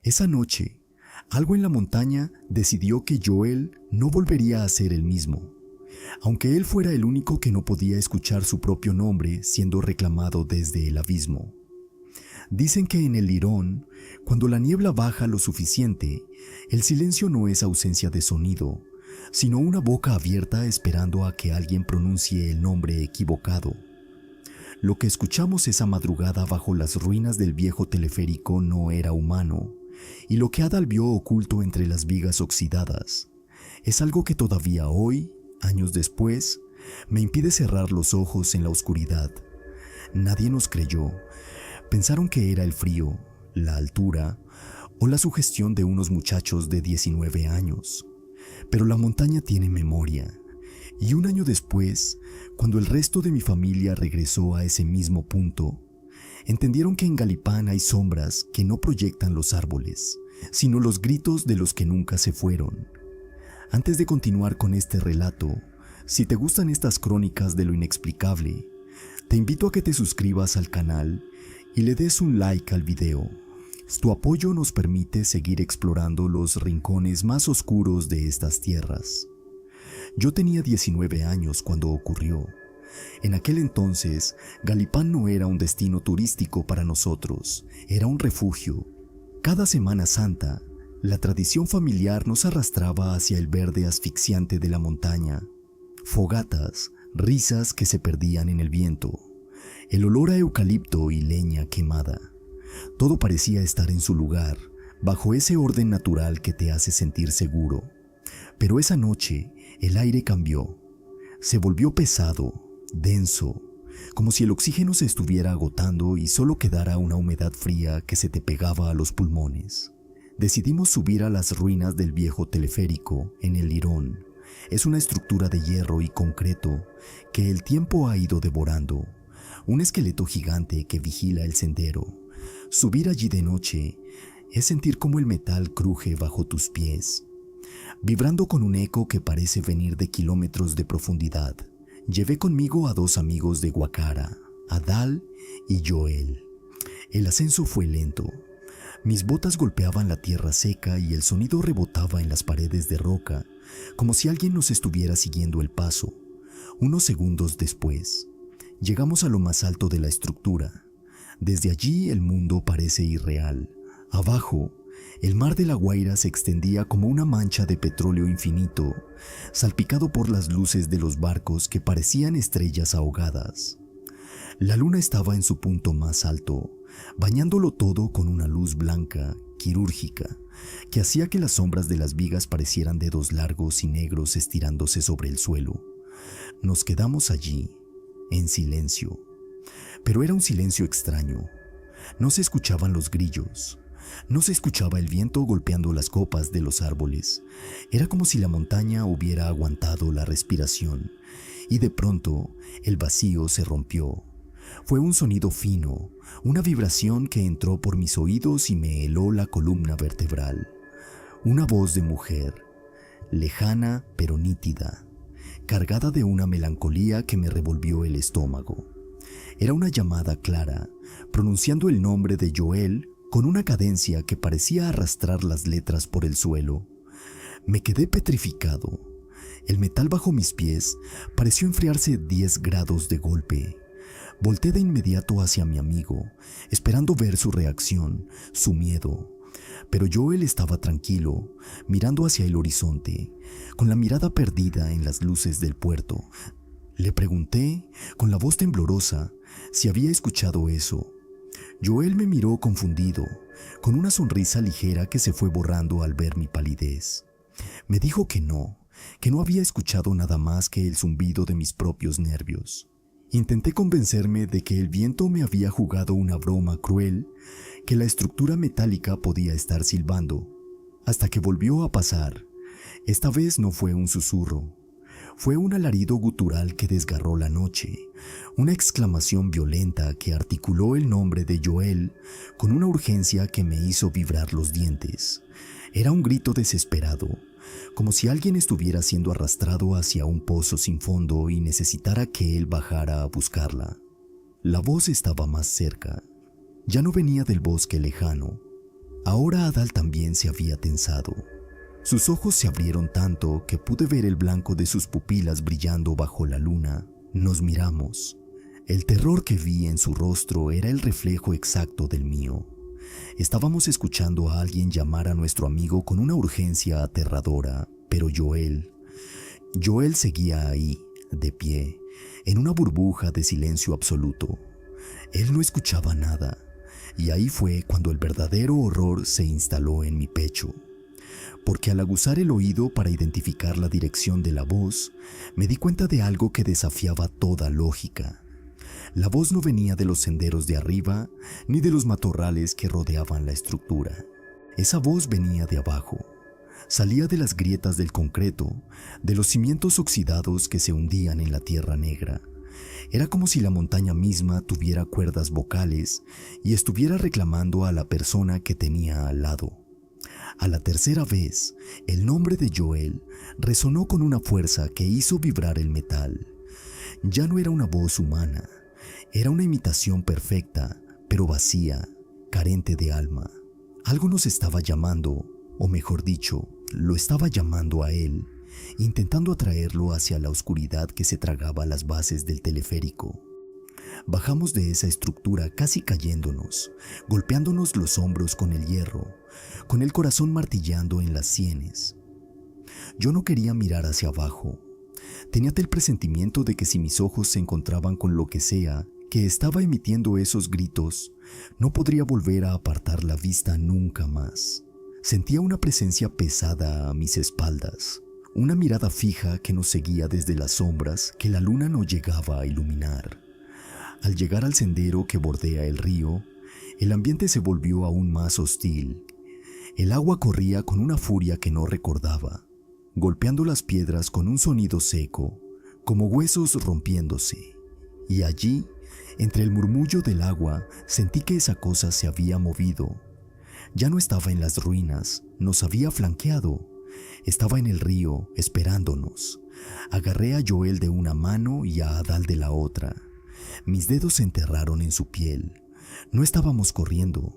Esa noche, algo en la montaña decidió que Joel no volvería a ser el mismo, aunque él fuera el único que no podía escuchar su propio nombre siendo reclamado desde el abismo. Dicen que en el Lirón, cuando la niebla baja lo suficiente, el silencio no es ausencia de sonido, sino una boca abierta esperando a que alguien pronuncie el nombre equivocado. Lo que escuchamos esa madrugada bajo las ruinas del viejo teleférico no era humano, y lo que Adal vio oculto entre las vigas oxidadas es algo que todavía hoy, años después, me impide cerrar los ojos en la oscuridad. Nadie nos creyó. Pensaron que era el frío, la altura o la sugestión de unos muchachos de 19 años. Pero la montaña tiene memoria, y un año después, cuando el resto de mi familia regresó a ese mismo punto, entendieron que en Galipán hay sombras que no proyectan los árboles, sino los gritos de los que nunca se fueron. Antes de continuar con este relato, si te gustan estas crónicas de lo inexplicable, te invito a que te suscribas al canal y le des un like al video. Tu apoyo nos permite seguir explorando los rincones más oscuros de estas tierras. Yo tenía 19 años cuando ocurrió. En aquel entonces, Galipán no era un destino turístico para nosotros, era un refugio. Cada Semana Santa, la tradición familiar nos arrastraba hacia el verde asfixiante de la montaña. Fogatas, risas que se perdían en el viento, el olor a eucalipto y leña quemada. Todo parecía estar en su lugar, bajo ese orden natural que te hace sentir seguro. Pero esa noche, el aire cambió. Se volvió pesado, denso, como si el oxígeno se estuviera agotando y solo quedara una humedad fría que se te pegaba a los pulmones. Decidimos subir a las ruinas del viejo teleférico en el Lirón. Es una estructura de hierro y concreto que el tiempo ha ido devorando, un esqueleto gigante que vigila el sendero. Subir allí de noche es sentir cómo el metal cruje bajo tus pies, vibrando con un eco que parece venir de kilómetros de profundidad. Llevé conmigo a 2 amigos de Guacara, Adal y Joel. El ascenso fue lento. Mis botas golpeaban la tierra seca y el sonido rebotaba en las paredes de roca, como si alguien nos estuviera siguiendo el paso. Unos segundos después, llegamos a lo más alto de la estructura. Desde allí el mundo parece irreal. Abajo, el mar de La Guaira se extendía como una mancha de petróleo infinito, salpicado por las luces de los barcos que parecían estrellas ahogadas. La luna estaba en su punto más alto, bañándolo todo con una luz blanca, quirúrgica, que hacía que las sombras de las vigas parecieran dedos largos y negros estirándose sobre el suelo. Nos quedamos allí, en silencio. Pero era un silencio extraño. No se escuchaban los grillos. No se escuchaba el viento golpeando las copas de los árboles. Era como si la montaña hubiera aguantado la respiración. Y de pronto, el vacío se rompió. Fue un sonido fino, una vibración que entró por mis oídos y me heló la columna vertebral. Una voz de mujer, lejana pero nítida, cargada de una melancolía que me revolvió el estómago. Era una llamada clara, pronunciando el nombre de Joel con una cadencia que parecía arrastrar las letras por el suelo. Me quedé petrificado. El metal bajo mis pies pareció enfriarse 10 grados de golpe. Volté de inmediato hacia mi amigo, esperando ver su reacción, su miedo. Pero Joel estaba tranquilo, mirando hacia el horizonte, con la mirada perdida en las luces del puerto. Le pregunté, con la voz temblorosa, si había escuchado eso. Joel me miró confundido, con una sonrisa ligera que se fue borrando al ver mi palidez. Me dijo que no había escuchado nada más que el zumbido de mis propios nervios. Intenté convencerme de que el viento me había jugado una broma cruel, que la estructura metálica podía estar silbando, hasta que volvió a pasar. Esta vez no fue un susurro. Fue un alarido gutural que desgarró la noche, una exclamación violenta que articuló el nombre de Joel con una urgencia que me hizo vibrar los dientes. Era un grito desesperado, como si alguien estuviera siendo arrastrado hacia un pozo sin fondo y necesitara que él bajara a buscarla. La voz estaba más cerca. Ya no venía del bosque lejano. Ahora Adal también se había tensado. Sus ojos se abrieron tanto que pude ver el blanco de sus pupilas brillando bajo la luna. Nos miramos. El terror que vi en su rostro era el reflejo exacto del mío. Estábamos escuchando a alguien llamar a nuestro amigo con una urgencia aterradora, pero Joel seguía ahí, de pie, en una burbuja de silencio absoluto. Él no escuchaba nada, y ahí fue cuando el verdadero horror se instaló en mi pecho. Porque al aguzar el oído para identificar la dirección de la voz, me di cuenta de algo que desafiaba toda lógica. La voz no venía de los senderos de arriba, ni de los matorrales que rodeaban la estructura. Esa voz venía de abajo. Salía de las grietas del concreto, de los cimientos oxidados que se hundían en la tierra negra. Era como si la montaña misma tuviera cuerdas vocales y estuviera reclamando a la persona que tenía al lado. A la tercera vez, el nombre de Joel resonó con una fuerza que hizo vibrar el metal. Ya no era una voz humana, era una imitación perfecta, pero vacía, carente de alma. Algo nos estaba llamando, o mejor dicho, lo estaba llamando a él, intentando atraerlo hacia la oscuridad que se tragaba las bases del teleférico. Bajamos de esa estructura casi cayéndonos, golpeándonos los hombros con el hierro, con el corazón martillando en las sienes. Yo no quería mirar hacia abajo. Tenía el presentimiento de que si mis ojos se encontraban con lo que sea que estaba emitiendo esos gritos, no podría volver a apartar la vista nunca más. Sentía una presencia pesada a mis espaldas, una mirada fija que nos seguía desde las sombras que la luna no llegaba a iluminar. Al llegar al sendero que bordea el río, el ambiente se volvió aún más hostil. El agua corría con una furia que no recordaba, golpeando las piedras con un sonido seco, como huesos rompiéndose. Y allí, entre el murmullo del agua, sentí que esa cosa se había movido. Ya no estaba en las ruinas, nos había flanqueado. Estaba en el río, esperándonos. Agarré a Joel de una mano y a Adal de la otra. Mis dedos se enterraron en su piel. No estábamos corriendo.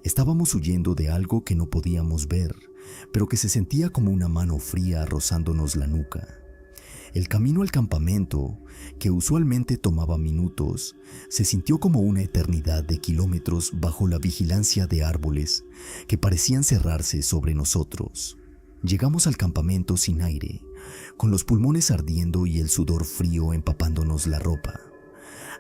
Estábamos huyendo de algo que no podíamos ver, pero que se sentía como una mano fría rozándonos la nuca. El camino al campamento, que usualmente tomaba minutos, se sintió como una eternidad de kilómetros bajo la vigilancia de árboles que parecían cerrarse sobre nosotros. Llegamos al campamento sin aire, con los pulmones ardiendo y el sudor frío empapándonos la ropa.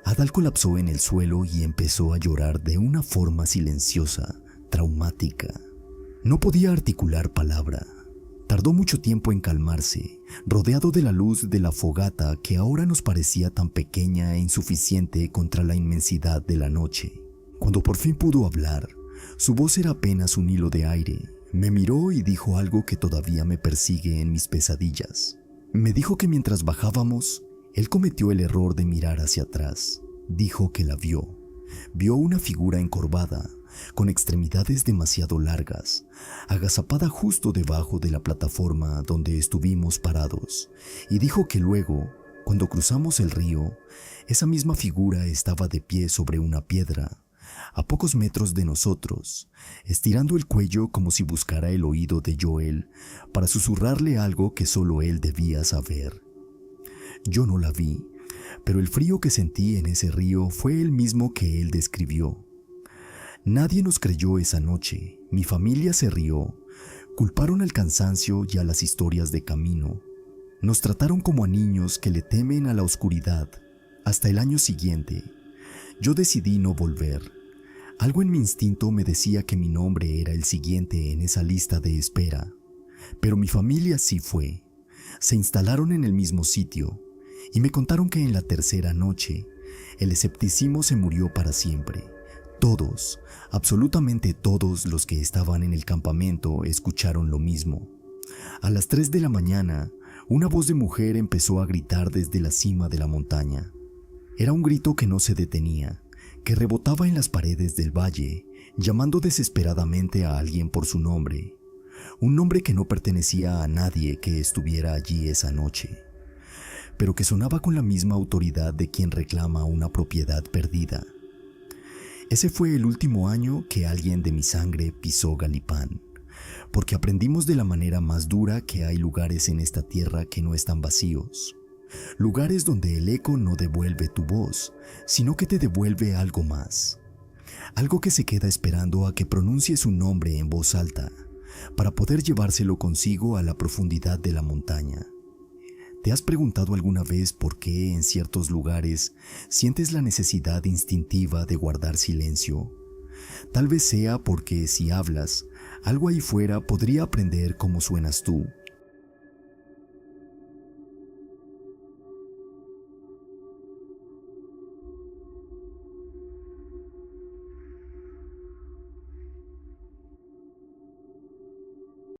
Adal colapsó en el suelo y empezó a llorar de una forma silenciosa, traumática. No podía articular palabra. Tardó mucho tiempo en calmarse, rodeado de la luz de la fogata que ahora nos parecía tan pequeña e insuficiente contra la inmensidad de la noche. Cuando por fin pudo hablar, su voz era apenas un hilo de aire. Me miró y dijo algo que todavía me persigue en mis pesadillas. Me dijo que mientras bajábamos, él cometió el error de mirar hacia atrás. Dijo que la vio. Vio una figura encorvada, con extremidades demasiado largas, agazapada justo debajo de la plataforma donde estuvimos parados, y dijo que luego, cuando cruzamos el río, esa misma figura estaba de pie sobre una piedra, a pocos metros de nosotros, estirando el cuello como si buscara el oído de Joel para susurrarle algo que solo él debía saber. Yo no la vi, pero el frío que sentí en ese río fue el mismo que él describió. Nadie nos creyó esa noche, mi familia se rió, culparon al cansancio y a las historias de camino. Nos trataron como a niños que le temen a la oscuridad. Hasta el año siguiente, yo decidí no volver. Algo en mi instinto me decía que mi nombre era el siguiente en esa lista de espera, pero mi familia sí fue. Se instalaron en el mismo sitio y me contaron que en la tercera noche, el escepticismo se murió para siempre. Todos, absolutamente todos los que estaban en el campamento escucharon lo mismo. A las 3 de la mañana, una voz de mujer empezó a gritar desde la cima de la montaña. Era un grito que no se detenía, que rebotaba en las paredes del valle, llamando desesperadamente a alguien por su nombre. Un nombre que no pertenecía a nadie que estuviera allí esa noche, pero que sonaba con la misma autoridad de quien reclama una propiedad perdida. Ese fue el último año que alguien de mi sangre pisó Galipán, porque aprendimos de la manera más dura que hay lugares en esta tierra que no están vacíos. Lugares donde el eco no devuelve tu voz, sino que te devuelve algo más. Algo que se queda esperando a que pronuncies un nombre en voz alta, para poder llevárselo consigo a la profundidad de la montaña. ¿Te has preguntado alguna vez por qué en ciertos lugares sientes la necesidad instintiva de guardar silencio? Tal vez sea porque si hablas, algo ahí fuera podría aprender cómo suenas tú,